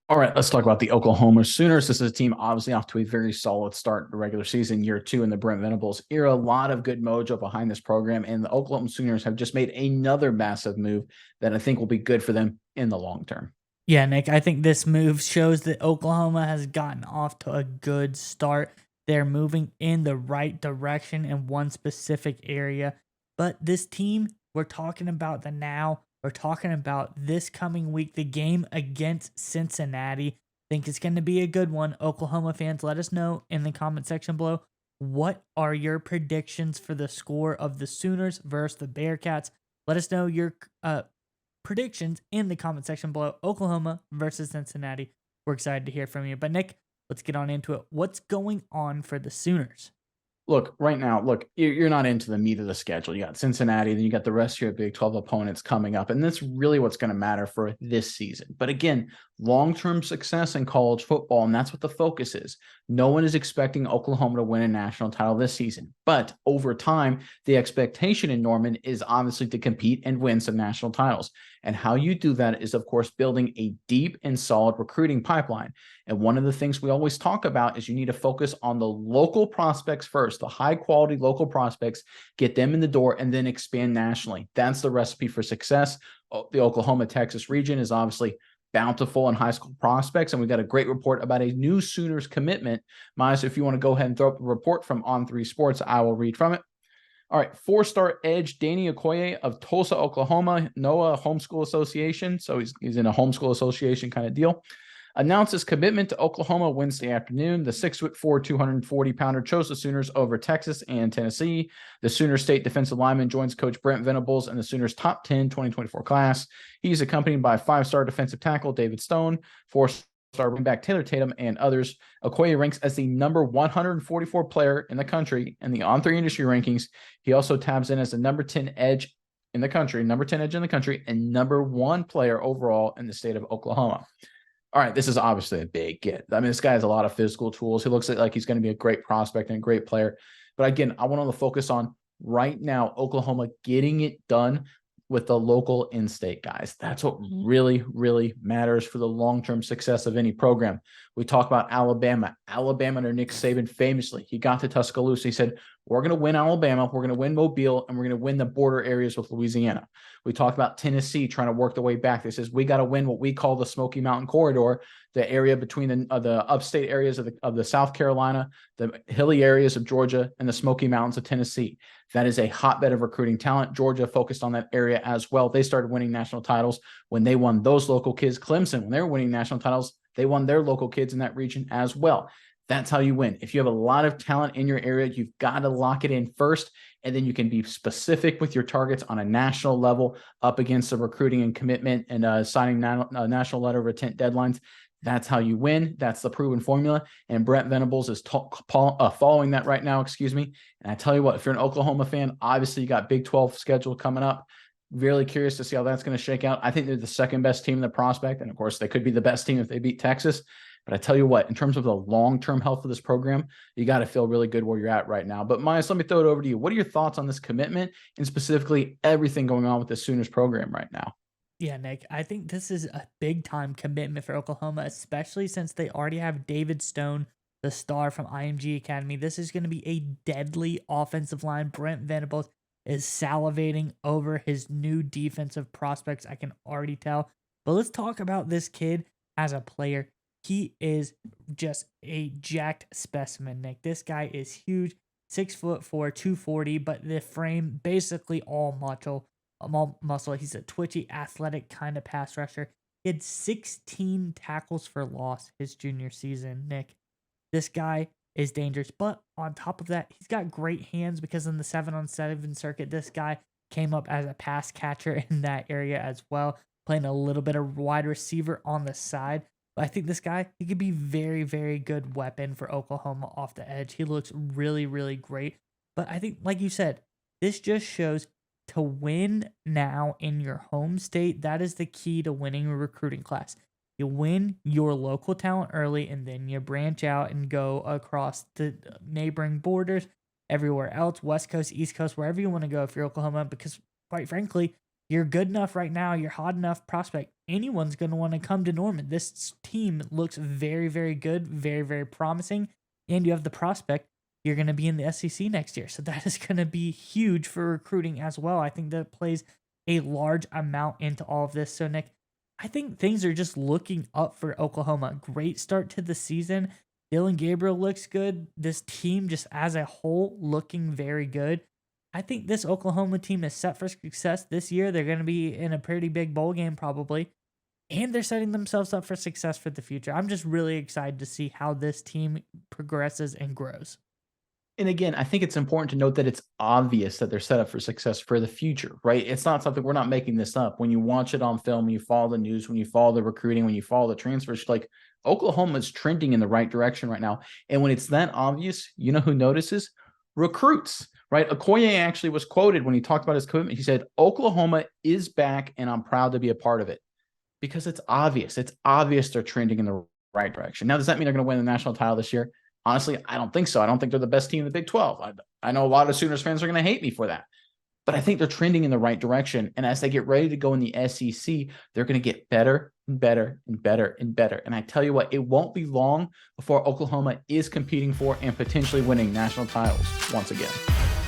All right, let's talk about the Oklahoma Sooners. This is a team obviously off to a very solid start in the regular season, year two in the Brent Venables era. A lot of good mojo behind this program, and the Oklahoma Sooners have just made another massive move that I think will be good for them in the long term. Yeah, Nick, I think this move shows that Oklahoma has gotten off to a good start. They're moving in the right direction in one specific area. But this team, we're talking about the now. We're talking about this coming week, the game against Cincinnati. Think it's going to be a good one. Oklahoma fans, let us know in the comment section below. What are your predictions for the score of the Sooners versus the Bearcats? Let us know your predictions in the comment section below. Oklahoma versus Cincinnati. We're excited to hear from you. But Nick, let's get on into it. What's going on for the Sooners? Look, right now, you're not into the meat of the schedule. You got Cincinnati, then you got the rest of your Big 12 opponents coming up. And that's really what's going to matter for this season. But again, long-term success in college football, and that's what the focus is. No one is expecting Oklahoma to win a national title this season. But over time, the expectation in Norman is obviously to compete and win some national titles. And how you do that is, of course, building a deep and solid recruiting pipeline. And one of the things we always talk about is you need to focus on the local prospects first, the high quality local prospects, get them in the door, and then expand nationally. That's the recipe for success. The Oklahoma, Texas region is obviously bountiful in high school prospects. And we got a great report about a new Sooners commitment. Miles, if you want to go ahead and throw up the report from On3 Sports, I will read from it. All right, four-star edge Danny Okoye of Tulsa, Oklahoma, NOAA Homeschool Association. So he's in a homeschool association kind of deal. Announced his commitment to Oklahoma Wednesday afternoon. The 6'4", 240-pounder chose the Sooners over Texas and Tennessee. The Sooner State defensive lineman joins Coach Brent Venables in the Sooners' top 10 2024 class. He's accompanied by five-star defensive tackle David Stone, four-star running back Taylor Tatum, and others. Okoye ranks as the number 144 player in the country in the On3 industry rankings. He also tabs in as the number 10 edge in the country, and number one player overall in the state of Oklahoma. All right, this is obviously a big get. I mean, this guy has a lot of physical tools. He looks like he's going to be a great prospect and a great player. But again, I want to focus on right now, Oklahoma getting it done with the local in-state guys. That's what really, really matters for the long-term success of any program. We talk about Alabama. Alabama under Nick Saban famously, he got to Tuscaloosa. He said, we're going to win Alabama, we're going to win Mobile, and we're going to win the border areas with Louisiana. We talked about Tennessee trying to work the way back. They says, we got to win what we call the Smoky Mountain Corridor, the area between the upstate areas of the South Carolina, the hilly areas of Georgia, and the Smoky Mountains of Tennessee. That is a hotbed of recruiting talent. Georgia focused on that area as well. They started winning national titles when they won those local kids. Clemson, when they were winning national titles, they won their local kids in that region as well. That's how you win. If you have a lot of talent in your area, you've got to lock it in first, and then you can be specific with your targets on a national level up against the recruiting and commitment and signing national letter of intent deadlines. That's how you win. That's the proven formula. And Brent Venables is following that right now, And I tell you what, if you're an Oklahoma fan, obviously you got Big 12 schedule coming up. Really curious to see how that's going to shake out. I think they're the second best team in the prospect. And of course, they could be the best team if they beat Texas. But I tell you what, in terms of the long-term health of this program, you got to feel really good where you're at right now. But Myers, let me throw it over to you. What are your thoughts on this commitment and specifically everything going on with the Sooners program right now? Yeah, Nick, I think this is a big time commitment for Oklahoma, especially since they already have David Stone, the star from IMG Academy. This is going to be a deadly offensive line. Brent Venables is salivating over his new defensive prospects. I can already tell. But let's talk about this kid as a player. He is just a jacked specimen, Nick. This guy is huge, 6'4", 240, but the frame basically all muscle. He's a twitchy, athletic kind of pass rusher. He had 16 tackles for loss his junior season, Nick. This guy is dangerous. But on top of that, he's got great hands because in the 7-on-7 circuit, this guy came up as a pass catcher in that area as well, playing a little bit of wide receiver on the side. But I think this guy, he could be very, very good weapon for Oklahoma off the edge. He looks really, really great. But I think, like you said, this just shows to win now in your home state. That is the key to winning a recruiting class. You win your local talent early, and then you branch out and go across the neighboring borders, everywhere else, West Coast, East Coast, wherever you want to go if you're Oklahoma, because quite frankly, you're good enough right now, you're hot enough prospect, anyone's going to want to come to Norman. This team looks very, very good, very, very promising. And you have the prospect, you're going to be in the SEC next year. So that is going to be huge for recruiting as well. I think that plays a large amount into all of this. So, Nick, I think things are just looking up for Oklahoma. Great start to the season. Dylan Gabriel looks good. This team, just as a whole, looking very good. I think this Oklahoma team is set for success this year. They're going to be in a pretty big bowl game, probably. And they're setting themselves up for success for the future. I'm just really excited to see how this team progresses and grows. And again, I think it's important to note that it's obvious that they're set up for success for the future, right? It's not something, we're not making this up. When you watch it on film, when you follow the news, when you follow the recruiting, when you follow the transfers, like Oklahoma is trending in the right direction right now. And when it's that obvious, you know who notices? Recruits, right? Okoye actually was quoted when he talked about his commitment. He said, Oklahoma is back and I'm proud to be a part of it, because it's obvious. It's obvious they're trending in the right direction. Now, does that mean they're going to win the national title this year? Honestly, I don't think so. I don't think they're the best team in the Big 12. I know a lot of Sooners fans are going to hate me for that, but I think they're trending in the right direction. And as they get ready to go in the SEC, they're going to get better and better and better and better. And I tell you what, it won't be long before Oklahoma is competing for and potentially winning national titles once again.